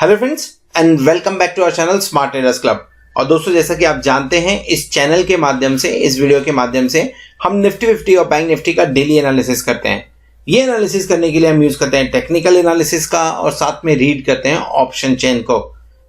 Hello friends and welcome back to our channel smart traders club. और दोस्तों, जैसा कि आप जानते हैं, इस चैनल के माध्यम से, इस वीडियो के माध्यम से हम निफ्टी 50 और बैंक निफ्टी का डेली एनालिसिस करते हैं। ये एनालिसिस करने के लिए हम यूज करते हैं टेक्निकल एनालिसिस का और साथ में रीड करते हैं ऑप्शन चेन को।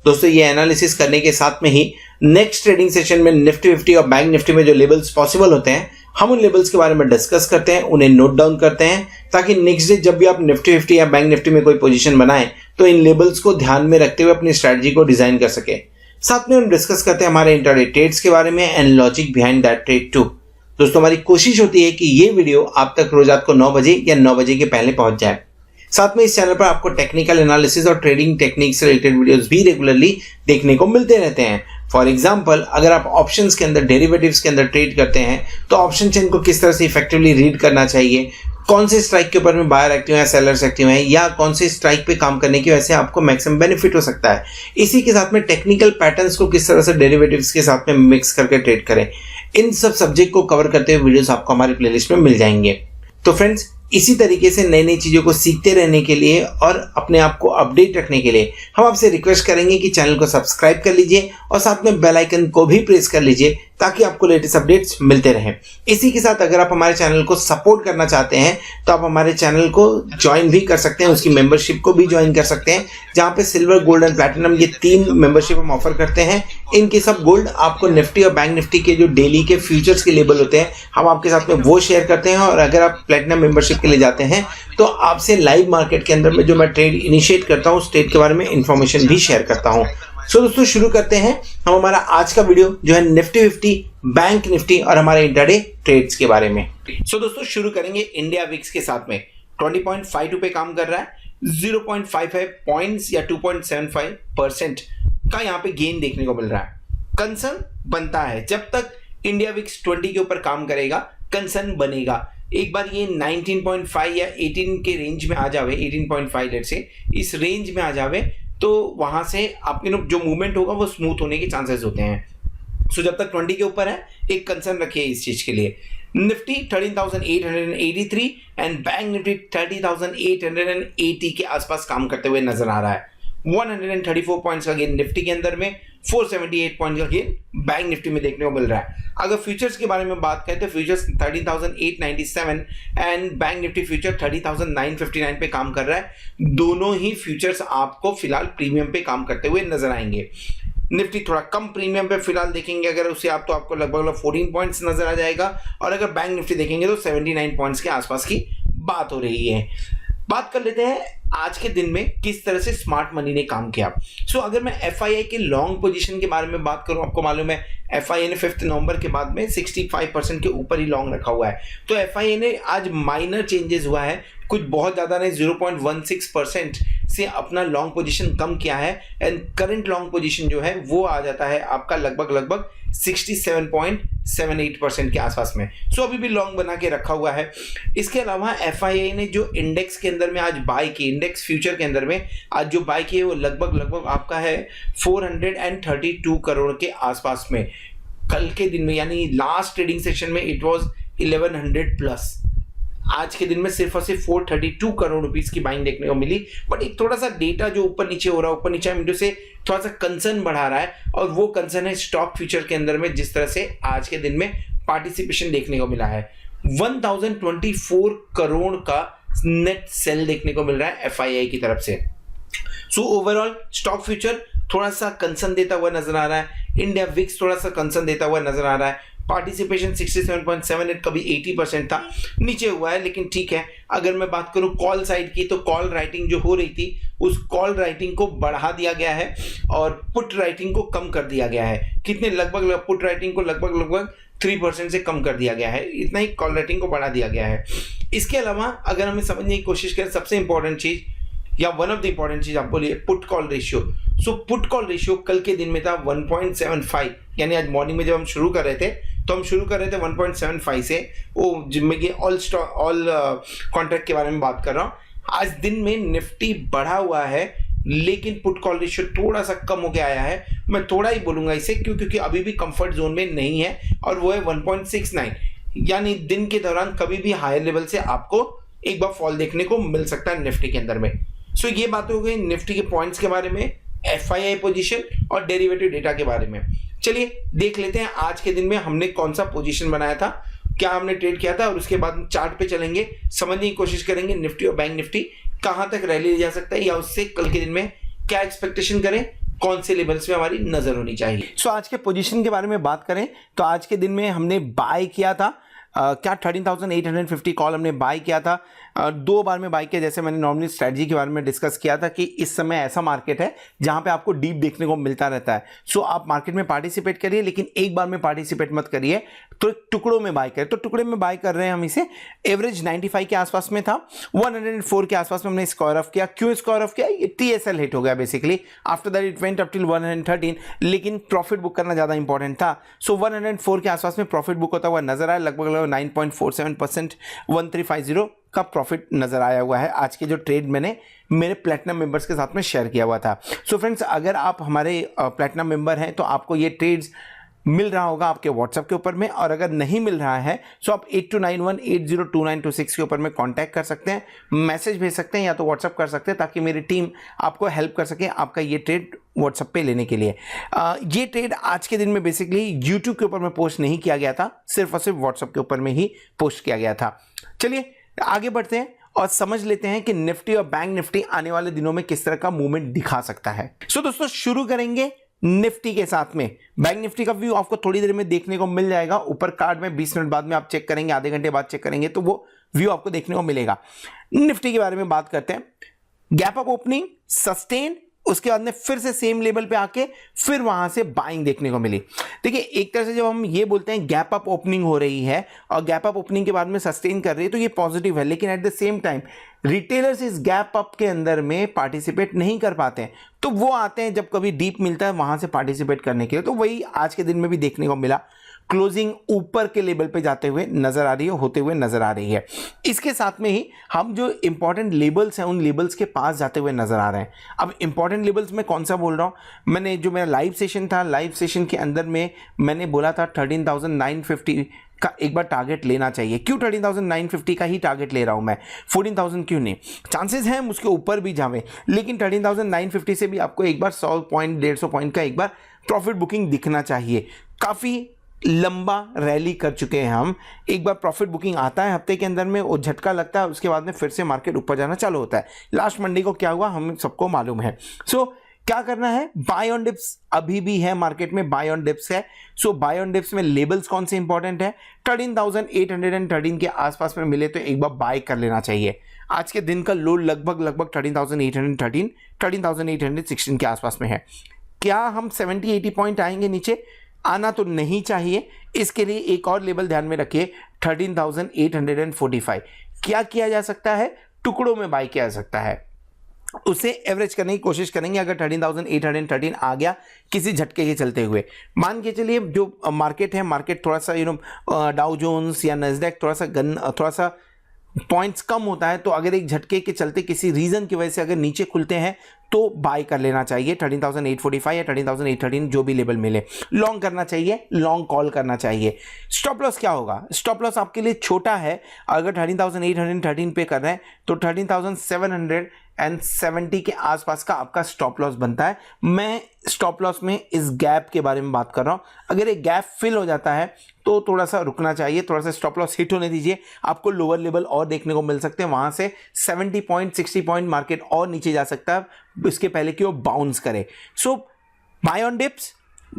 दोस्तों, ये एनालिसिस करने के साथ में ही नेक्स्ट ट्रेडिंग सेशन में निफ्टी 50 और बैंक निफ्टी में जो लेवल्स पॉसिबल होते हैं, हम उन लेवल्स के बारे में डिस्कस करते हैं, उन्हें नोट डाउन करते हैं, ताकि नेक्स्ट डे जब भी आप निफ्टी 50 या बैंक निफ्टी में कोई पोजीशन बनाएं तो इन लेवल्स को ध्यान में रखते हुए अपनी स्ट्रेटजी को डिजाइन कर सके। साथ में हम डिस्कस करते हैं हमारे इंट्राडे ट्रेड्स के बारे में and logic behind that trade too. दोस्तों, हमारी कोशिश होती है कि ये वीडियो आप तक रोज रात को 9 बजे या 9 बजे के पहले पहुंच जाए। साथ में इस चैनल पर आपको टेक्निकल एनालिसिस और ट्रेडिंग टेक्निक से रिलेटेड वीडियोस भी रेगुलरली देखने को मिलते रहते हैं। फॉर एग्जाम्पल, अगर आप ऑप्शंस के अंदर, डेरिवेटिव्स के अंदर ट्रेड करते हैं तो ऑप्शन चेन को किस तरह से इफेक्टिवली रीड करना चाहिए, कौन से स्ट्राइक के ऊपर में बायर एक्टिव है, सेलर्स एक्टिव हैं, या कौन से स्ट्राइक पे काम करने की वजह से आपको मैक्सिमम बेनिफिट हो सकता है। इसी के साथ में टेक्निकल पैटर्न्स को किस तरह से डेरिवेटिव्स के साथ में मिक्स करके ट्रेड करें, इन सब सब्जेक्ट को कवर करते हुए वीडियोस आपको हमारी प्लेलिस्ट में मिल जाएंगे। तो फ्रेंड्स, इसी तरीके से नई नई चीजों को सीखते रहने के लिए और अपने आप को अपडेट रखने के लिए हम आपसे रिक्वेस्ट करेंगे कि चैनल को सब्सक्राइब कर लीजिए और साथ में बेल आइकन को भी प्रेस कर लीजिए ताकि आपको लेटेस्ट अपडेट्स मिलते रहें। इसी के साथ अगर आप हमारे चैनल को सपोर्ट करना चाहते हैं तो आप हमारे चैनल को ज्वाइन भी कर सकते हैं, उसकी मेंबरशिप को भी ज्वाइन कर सकते हैं, जहां पे सिल्वर, गोल्ड एंड प्लैटिनम ये 3 मेंबरशिप हम ऑफर करते हैं। इनके सब गोल्ड आपको निफ्टी और बैंक निफ्टी के जो डेली के फ्यूचर्स के लेवल होते हैं, हम आपके साथ में वो शेयर करते हैं। और अगर आप प्लैटिनम मेंबरशिप के लिए जाते हैं तो आपसे लाइव मार्केट के अंदर में जो मैं ट्रेड इनिशिएट करता हूँ, उस ट्रेड के बारे में इंफॉर्मेशन भी शेयर करता हूँ। सो दोस्तों, शुरू करते हैं हम हमारा आज का वीडियो जो है निफ्टी 50, बैंक निफ्टी और हमारे इंट्राडे ट्रेड्स के बारे में। सो दोस्तों, शुरू करेंगे इंडिया विक्स के साथ में। 20.52 पे काम कर रहा है, 0.55 पॉइंट्स या 2.75% का यहाँ पे गेन देखने को मिल रहा है। कंसर्न बनता है, जब तक इंडिया विक्स 20 के ऊपर काम करेगा कंसर्न बनेगा। एक बार ये 19.5 या 18 के रेंज में आ जावे, 18.5 लेट से इस रेंज में आ जावे, तो वहां से आपके जो मूवमेंट होगा वो स्मूथ होने के चांसेस होते हैं। सो जब तक 20 के ऊपर है, एक कंसर्न रखिए इस चीज के लिए। निफ्टी 13,883 एंड बैंक निफ्टी 30,880 के आसपास काम करते हुए नजर आ रहा है। 134 पॉइंट्स का गेन निफ्टी के अंदर में, 478 पॉइंट्स का गेन बैंक निफ्टी में देखने को मिल रहा है। अगर फ्यूचर्स के बारे में बात करें तो futures 13,897 and bank Nifty future 30,959 पे काम कर रहा है। दोनों ही फ्यूचर्स आपको फिलहाल प्रीमियम पे काम करते हुए नजर आएंगे। निफ्टी थोड़ा कम प्रीमियम पे फिलहाल देखेंगे अगर उसे आप, तो आपको लगभग 14 पॉइंट्स नजर आ जाएगा। और अगर बैंक निफ्टी देखेंगे तो 79 पॉइंट्स के आसपास की बात हो रही है। बात कर लेते हैं आज के दिन में किस तरह से स्मार्ट मनी ने काम किया। सो अगर मैं एफआईआई के लॉन्ग पोजीशन के बारे में बात करूं, आपको मालूम है एफआईआई ने 5 नवंबर के बाद में 65% के ऊपर ही लॉन्ग रखा हुआ है। तो एफआईआई ने आज माइनर चेंजेस हुआ है, कुछ बहुत ज्यादा नहीं, 0.16% से अपना लॉन्ग पोजीशन कम किया है एंड करंट लॉन्ग पोजीशन जो है वो आ जाता है आपका लगभग 67.78% के आसपास में। सो अभी भी लॉन्ग बना के रखा हुआ है। इसके अलावा एफआईआई ने जो इंडेक्स के अंदर में आज बाय की, इंडेक्स फ्यूचर के अंदर में आज जो बाय की है वो लगभग आपका है 432 करोड़ के आसपास में। कल के दिन में यानी लास्ट ट्रेडिंग सेशन में इट वाज 1100 प्लस। आज के दिन में सिर्फ और सिर्फ 432 करोड़ रुपीस की बाइंग देखने को मिली। बट एक थोड़ा सा डेटा जो ऊपर नीचे हो रहा है, ऊपर नीचे विंडो से थोड़ा सा कंसर्न बढ़ा रहा है, और वो कंसर्न है स्टॉक फ्यूचर के अंदर में जिस तरह से आज के दिन में पार्टिसिपेशन देखने को मिला है। 1024 करोड़ का नेट सेल देखने को मिल रहा है एफआईआई की तरफ से। सो ओवरऑल स्टॉक फ्यूचर थोड़ा सा कंसर्न देता हुआ नजर आ रहा है। इंडिया विक्स थोड़ा सा कंसर्न देता हुआ नजर आ रहा है। पार्टिसिपेशन 67.78, कभी 80% था, नीचे हुआ है, लेकिन ठीक है। अगर मैं बात करूं कॉल साइड की, तो कॉल राइटिंग जो हो रही थी उस कॉल राइटिंग को बढ़ा दिया गया है और पुट राइटिंग को कम कर दिया गया है। कितने, लगभग पुट राइटिंग को लगभग 3% से कम कर दिया गया है, इतना ही कॉल राइटिंग को बढ़ा दिया गया है। इसके अलावा अगर हमें समझने की कोशिश करें, सबसे इंपॉर्टेंट चीज या वन ऑफ द इंपॉर्टेंट चीज आप बोलिए, put call ratio. So put call ratio कल के दिन में था 1.75, यानी आज मॉर्निंग में जब हम शुरू कर रहे थे तो हम शुरू कर रहे थे 1.75 से, वो जिनमें ये ऑल कॉन्ट्रैक्ट के बारे में बात कर रहा हूँ। आज दिन में निफ्टी बढ़ा हुआ है लेकिन पुट कॉल रेशियो थोड़ा सा कम होके आया है। मैं थोड़ा ही बोलूंगा इसे क्योंकि अभी भी कंफर्ट जोन में नहीं है, और वो है 1.69, यानी दिन के दौरान कभी भी हायर लेवल से आपको एक बार फॉल देखने को मिल सकता है निफ्टी के अंदर में। सो ये बात हो गई निफ्टी के पॉइंट्स के बारे में। FII पोजीशन और डेरिवेटिव डेटा के बारे में। चलिए देख लेते हैं आज के दिन में हमने कौन सा पोजीशन बनाया था, क्या हमने ट्रेड किया था, और उसके बाद चार्ट पे चलेंगे, समझने की कोशिश करेंगे निफ्टी और बैंक निफ्टी कहां तक रैली ले जा सकता है, या उससे कल के दिन में क्या एक्सपेक्टेशन करें, कौन से लेवल्स में हमारी नजर होनी चाहिए। सो आज के पोजीशन के बारे में बात करें तो आज के दिन में हमने बाय किया था क्या 13,850 कॉल हमने बाय किया था। 2 बार में बाय किया, जैसे मैंने नॉर्मली स्ट्रेटजी के बारे में डिस्कस किया था कि इस समय ऐसा मार्केट है जहां पे आपको डीप देखने को मिलता रहता है। सो आप मार्केट में पार्टिसिपेट करिए, लेकिन एक बार में पार्टिसिपेट मत करिए, तो टुकड़ों में बाय करें। तो टुकड़े में बाय कर रहे हैं हम इसे। एवरेज 95 के आसपास में था, 104 के आसपास में हमने स्क्वायर ऑफ किया। क्यों स्क्वायर ऑफ किया? ये TSL हिट हो गया basically. After that it went up till 113, लेकिन प्रॉफिट बुक करना ज्यादा इंपॉर्टेंट था। सो 104 के आसपास में प्रॉफिट बुक होता हुआ नजर आया, लगभग 9.47%, 1350 का प्रॉफिट नजर आया हुआ है आज के जो ट्रेड मैंने मेरे प्लेटिनम मेंबर्स के साथ में शेयर किया हुआ था। सो फ्रेंड्स, अगर आप हमारे प्लेटिनम मेंबर हैं तो आपको ये ट्रेड्स मिल रहा होगा आपके व्हाट्सएप के ऊपर में, और अगर नहीं मिल रहा है तो आप 8291802926 के ऊपर में कांटेक्ट कर सकते हैं, मैसेज भेज सकते हैं या तो व्हाट्सएप कर सकते हैं, ताकि मेरी टीम आपको हेल्प कर सके आपका ये ट्रेड व्हाट्सएप पे लेने के लिए। ये ट्रेड आज के दिन में बेसिकली यूट्यूब के ऊपर में पोस्ट नहीं किया गया था, सिर्फ और सिर्फ व्हाट्सएप के ऊपर में ही पोस्ट किया गया था। चलिए आगे बढ़ते हैं और समझ लेते हैं कि निफ्टी और बैंक निफ्टी आने वाले दिनों में किस तरह का मूवमेंट दिखा सकता है। सो दोस्तों, शुरू करेंगे निफ्टी के साथ में। बैंक निफ्टी का व्यू आपको थोड़ी देर में देखने को मिल जाएगा, ऊपर कार्ड में 20 मिनट बाद में आप चेक करेंगे, आधे घंटे बाद चेक करेंगे तो वो व्यू आपको देखने को मिलेगा। निफ्टी के बारे में बात करते हैं। गैप अप ओपनिंग, सस्टेन, उसके बाद में फिर से सेम लेवल पे आके फिर वहां से बाइंग देखने को मिली। देखिए, एक तरह से जब हम ये बोलते हैं गैप अप ओपनिंग हो रही है और गैप अप ओपनिंग के बाद में सस्टेन कर रही है तो ये पॉजिटिव है, लेकिन eight the same time retailers इस गैप अप के अंदर में पार्टिसिपेट नहीं कर पाते हैं, तो वो आते हैं जब कभी डीप मिलता है वहां से पार्टिसिपेट करने के लिए। तो वही आज के दिन में भी देखने को मिला, क्लोजिंग ऊपर के लेवल पे जाते हुए नजर आ रही है, होते हुए नजर आ रही है। इसके साथ में ही हम जो इंपॉर्टेंट लेबल्स हैं उन लेबल्स के पास जाते हुए नजर आ रहे हैं। अब इंपॉर्टेंट लेबल्स में कौन सा बोल रहा हूं, मैंने जो मेरा लाइव सेशन था, लाइव सेशन के अंदर में मैंने बोला था 13,950 का एक बार टारगेट लेना चाहिए। क्यों 13,950 का ही टारगेट ले रहा हूं मैं, 14,000 क्यों नहीं? चांसेस हैं उसके ऊपर भी जावे, लेकिन 13,950 से भी आपको एक बार 100 पॉइंट 150 पॉइंट का एक बार प्रॉफिट बुकिंग दिखना चाहिए। काफी लंबा रैली कर चुके हैं हम, एक बार प्रॉफिट बुकिंग आता है हफ्ते के अंदर में, वो झटका लगता है, उसके बाद में फिर से मार्केट ऊपर जाना चालू होता है। लास्ट मंडे को क्या हुआ हम सबको मालूम है। सो क्या करना है, बाय ऑन डिप्स अभी भी है मार्केट में, बाय ऑन डिप्स है। सो बाय ऑन डिप्स में लेवल्स कौन से इंपॉर्टेंट है, 13,813 के आसपास में मिले तो एक बार बाय कर लेना चाहिए। आज के दिन का लो लगभग 13,813 13,816 के आसपास में है। क्या हम 70-80 पॉइंट आएंगे नीचे? आना तो नहीं चाहिए। इसके लिए एक और लेवल ध्यान में रखिए, 13,845। क्या किया जा सकता है, टुकड़ों में बाय किया जा सकता है, उसे एवरेज करने की कोशिश करेंगे। अगर 13,813 आ गया किसी झटके के चलते हुए, मान के चलिए जो मार्केट है, मार्केट थोड़ा सा डाउ जोन्स या नैस्डैक थोड़ा सा पॉइंट्स कम होता है, तो अगर एक झटके के चलते किसी रीजन की वजह से अगर नीचे खुलते हैं तो बाय कर लेना चाहिए। 13,845 या 13,813 जो भी लेवल मिले, लॉन्ग करना चाहिए, लॉन्ग कॉल करना चाहिए। स्टॉप लॉस क्या होगा, स्टॉप लॉस आपके लिए छोटा है। अगर 13,813 पे कर रहे हैं तो 13,770 के आसपास का आपका स्टॉप लॉस बनता है। मैं स्टॉप लॉस में इस गैप के बारे में बात कर रहा हूं। अगर एक गैप फिल हो जाता है तो थोड़ा सा रुकना चाहिए, थोड़ा सा स्टॉप लॉस हिट होने दीजिए, आपको लोअर लेवल और देखने को मिल सकते हैं। वहां से 70 पॉइंट 60 पॉइंट मार्केट और नीचे जा सकता है इसके पहले कि वो बाउंस करे। सो बाय ऑन डिप्स,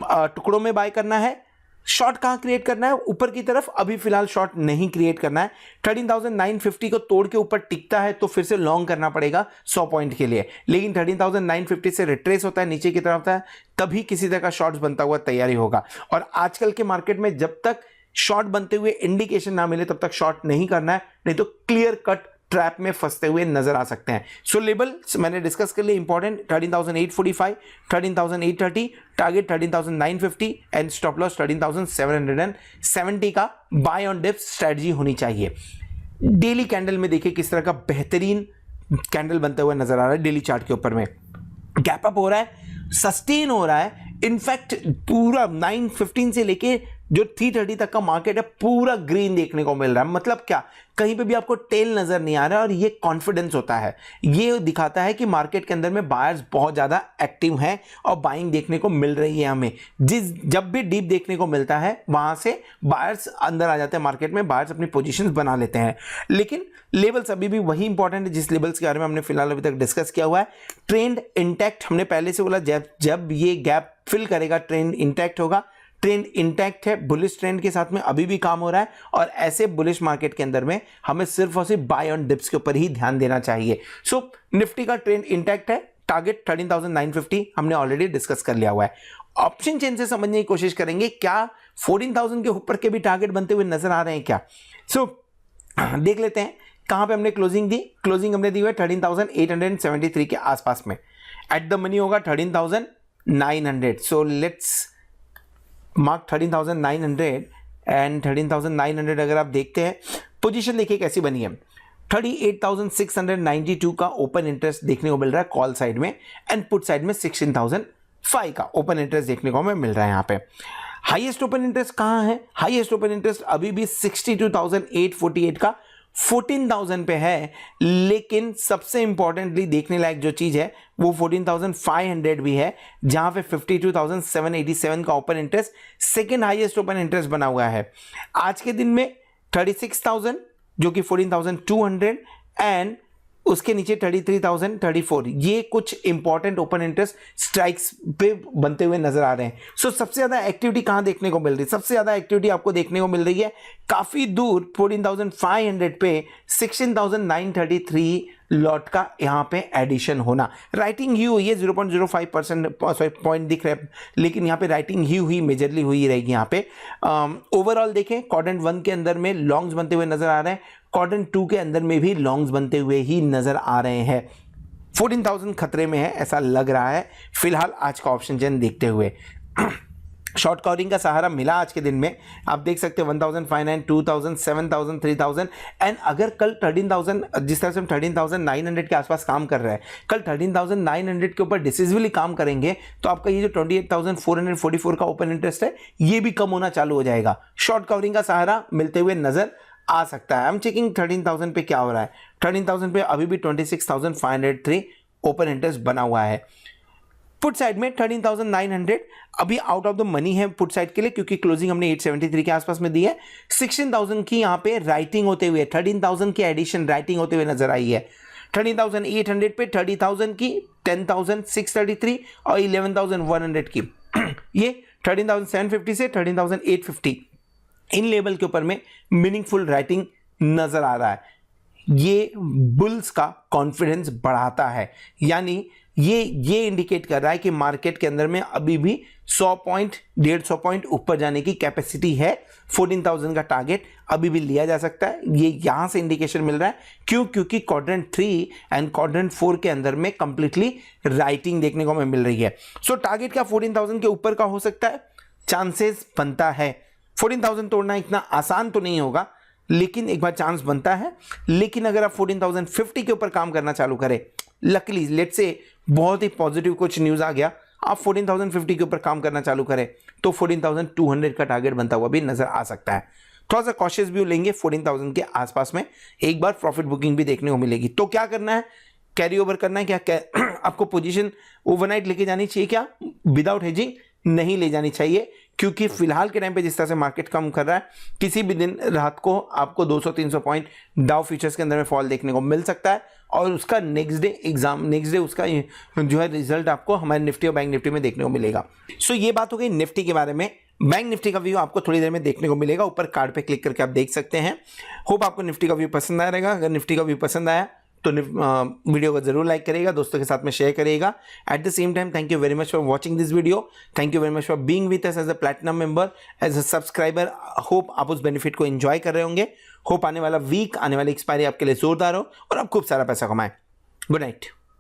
टुकड़ों में बाय करना है। शॉर्ट कहां क्रिएट करना है, ऊपर की तरफ, अभी फिलहाल शॉर्ट नहीं क्रिएट करना है। 13,950 को तोड़ के ऊपर टिकता है तो फिर से लॉन्ग करना पड़ेगा 100 पॉइंट के लिए, लेकिन 13,950 से रिट्रेस होता है, नीचे की तरफ होता है, तभी किसी तरह का शॉर्ट्स बनता हुआ तैयारी होगा। और आजकल के मार्केट में जब तक शॉर्ट बनते हुए इंडिकेशन ना मिले तब तक शॉर्ट नहीं करना है, नहीं तो क्लियर कट ट्रैप में फंसते हुए नजर आ सकते हैं। सो लेवल मैंने डिस्कस कर लिए important, 13,845, 13,830, target 13,950 and stop loss 13,770 का बाय ऑन डिप्स स्ट्रेटजी होनी चाहिए। डेली कैंडल में देखिए किस तरह का बेहतरीन कैंडल बनता हुआ नजर आ रहा है। डेली चार्ट के ऊपर में गैप अप हो रहा है, सस्टेन हो रहा है, इनफैक्ट पूरा 915 से लेके जो 330 तक का मार्केट है पूरा ग्रीन देखने को मिल रहा है। मतलब क्या, कहीं पे भी आपको टेल नजर नहीं आ रहा है और ये कॉन्फिडेंस होता है, ये दिखाता है कि मार्केट के अंदर में बायर्स बहुत ज्यादा एक्टिव हैं और बाइंग देखने को मिल रही है हमें। जब भी डीप देखने को मिलता है वहां से बायर्स अंदर आ जाते हैं मार्केट में, बायर्स अपनी पोजीशंस बना लेते हैं। लेकिन लेवल्स अभी भी वही इंपॉर्टेंट है जिस लेवल्स के बारे में हमने फिलहाल अभी तक डिस्कस किया हुआ है। ट्रेंड इंटैक्ट, हमने पहले से बोला जब ये गैप फिल करेगा ट्रेंड इंटैक्ट होगा। ट्रेंड इंटैक्ट है, बुलिश ट्रेंड के साथ में अभी भी काम हो रहा है और ऐसे बुलिश मार्केट के अंदर में हमें सिर्फ और सिर्फ बाय ऑन डिप्स के ऊपर ही ध्यान देना चाहिए। सो निफ्टी का ट्रेंड इंटैक्ट है, टारगेट 13,950 हमने ऑलरेडी डिस्कस कर लिया हुआ है। ऑप्शन चेन से समझने की कोशिश करेंगे, क्या 14,000 के ऊपर के भी टारगेट बनते हुए नजर आ रहे हैं क्या? सो देख लेते हैं कहां पे हमने क्लोजिंग दी। क्लोजिंग हमने दी हुई है 13,873 के आसपास में। एट द मनी होगा 13,900। सो लेट्स मार्क 13,900 एंड 13,900 अगर आप देखते हैं, पोजीशन देखिए कैसी बनी है। 38,692 का ओपन इंटरेस्ट देखने को मिल रहा है कॉल साइड में एंड पुट साइड में 16,005 का ओपन इंटरेस्ट देखने को हमें मिल रहा है। यहां पे हाईएस्ट ओपन इंटरेस्ट कहां है? हाईएस्ट ओपन इंटरेस्ट अभी भी 62,848 का 14,000 पे है, लेकिन सबसे इंपॉर्टेंटली देखने लायक जो चीज है वो 14,500 भी है, जहां पे 52,787 का open interest second highest open interest बना हुआ है। आज के दिन में 36,000 जो कि 14,200 एंड उसके नीचे 33,034, ये कुछ इंपॉर्टेंट ओपन इंटरेस्ट स्ट्राइक्स पे बनते हुए नजर आ रहे हैं। सो सबसे ज्यादा एक्टिविटी कहां देखने को मिल रही है? सबसे ज्यादा एक्टिविटी आपको देखने को मिल रही है काफी दूर 14,500 पे 16,933 लॉट का यहां पे एडिशन होना। राइटिंग ही हुई है 0.05% पॉइंट दिख रहे हैं, लेकिन यहां पे राइटिंग ही हुई मेजरली हुई रहेगी। यहां पे ओवरऑल देखें, क्वाड्रेंट 1 के अंदर में लॉन्ग्स बनते हुए नजर आ रहे हैं, क्वाड्रेंट 2 के अंदर में भी लॉन्ग्स बनते हुए ही नजर आ रहे हैं। 14,000 खतरे में है ऐसा लग रहा है फिलहाल आज का ऑप्शन चेन देखते हुए। शॉर्ट कवरिंग का सहारा मिला आज के दिन में, आप देख सकते हैं 1,500, 2,000, 7,000, 3,000 एंड अगर कल 13,000, जिस तरह से हम 13,900 के आसपास काम कर रहे हैं, कल 13,900 के ऊपर डिसिसिवली काम करेंगे तो आपका ये जो 28,444 का ओपन इंटरेस्ट है ये भी कम होना चालू हो जाएगा। शॉर्ट कवरिंग का सहारा मिलते हुए नजर आ सकता है। हम चेकिंग 13,000 पे क्या हो रहा है। 13,000 पे अभी भी 26,503 ओपन इंटरेस्ट बना हुआ है। पुट साइड में 13,900 अभी आउट ऑफ द मनी है पुट साइड के लिए, क्योंकि क्लोजिंग हमने 873 के आसपास में दी है। 16,000 की यहां पे राइटिंग होते हुए, 13,000 की एडिशन राइटिंग होते हुए नजर आई है। 13,800 पे 30,000 की, 10,633 और 11,100 की ये 13,750 से 13,850 इन लेवल के ऊपर में मीनिंगफुल राइटिंग नजर आ रहा है। ये बुल्स का कॉन्फिडेंस बढ़ाता है, यानी ये इंडिकेट कर रहा है कि मार्केट के अंदर में अभी भी 100 पॉइंट 150 पॉइंट ऊपर जाने की कैपेसिटी है। 14,000 का टारगेट अभी भी लिया जा सकता है, ये यहां से इंडिकेशन मिल रहा है। क्यों? क्योंकि क्वाड्रेंट 3 एंड क्वाड्रेंट 4 के अंदर में कंप्लीटली राइटिंग देखने को हमें मिल रही है। सो टारगेट क्या 14,000 के ऊपर का हो सकता है? चांसेस बनता है। 14,000 तोड़ना इतना आसान तो नहीं होगा, लेकिन एक बार चांस बनता है। लेकिन अगर आप 14,050 के ऊपर काम करना चालू करें, लकीली लेट्स से बहुत ही पॉजिटिव कुछ न्यूज आ गया, आप 14,050 के ऊपर काम करना चालू करें तो 14,200 का टारगेट बनता हुआ भी नजर आ सकता है। थोड़ा सा कॉशियस व्यू लेंगे, 14,000 के आसपास में एक बार प्रॉफिट बुकिंग भी देखने को मिलेगी। तो क्या करना है? कैरी ओवर करना है क्या? आपको पोजीशन ओवरनाइट लेके जानी चाहिए क्या? विदाउट हेजिंग नहीं ले जानी चाहिए, क्योंकि फिलहाल के टाइम पे जिस तरह से मार्केट कम कर रहा है, किसी भी दिन रात को आपको 200-300 पॉइंट डाउ फ्यूचर्स के अंदर में फॉल देखने को मिल सकता है और उसका नेक्स्ट डे उसका जो है रिजल्ट आपको हमारे निफ्टी और बैंक निफ्टी में देखने को मिलेगा। सो ये बात हो गई निफ्टी के बारे में। बैंक निफ्टी का व्यू आपको थोड़ी देर में देखने को मिलेगा, ऊपर कार्ड पे क्लिक करके आप देख सकते हैं। होप आपको निफ्टी का व्यू पसंद आया रहेगा। अगर निफ्टी का व्यू पसंद आया तो वीडियो को जरूर लाइक करिएगा, दोस्तों के साथ में शेयर करिएगा। At the same time thank you very much for watching this video, thank you very much for being with us as a platinum member, as a subscriber. Hope आप उस बेनिफिट को enjoy कर रहे होंगे। Hope आने वाला week, आने वाली एक्सपायरी आपके लिए जोरदार हो और आप खूब सारा पैसा कमाएं। Good night.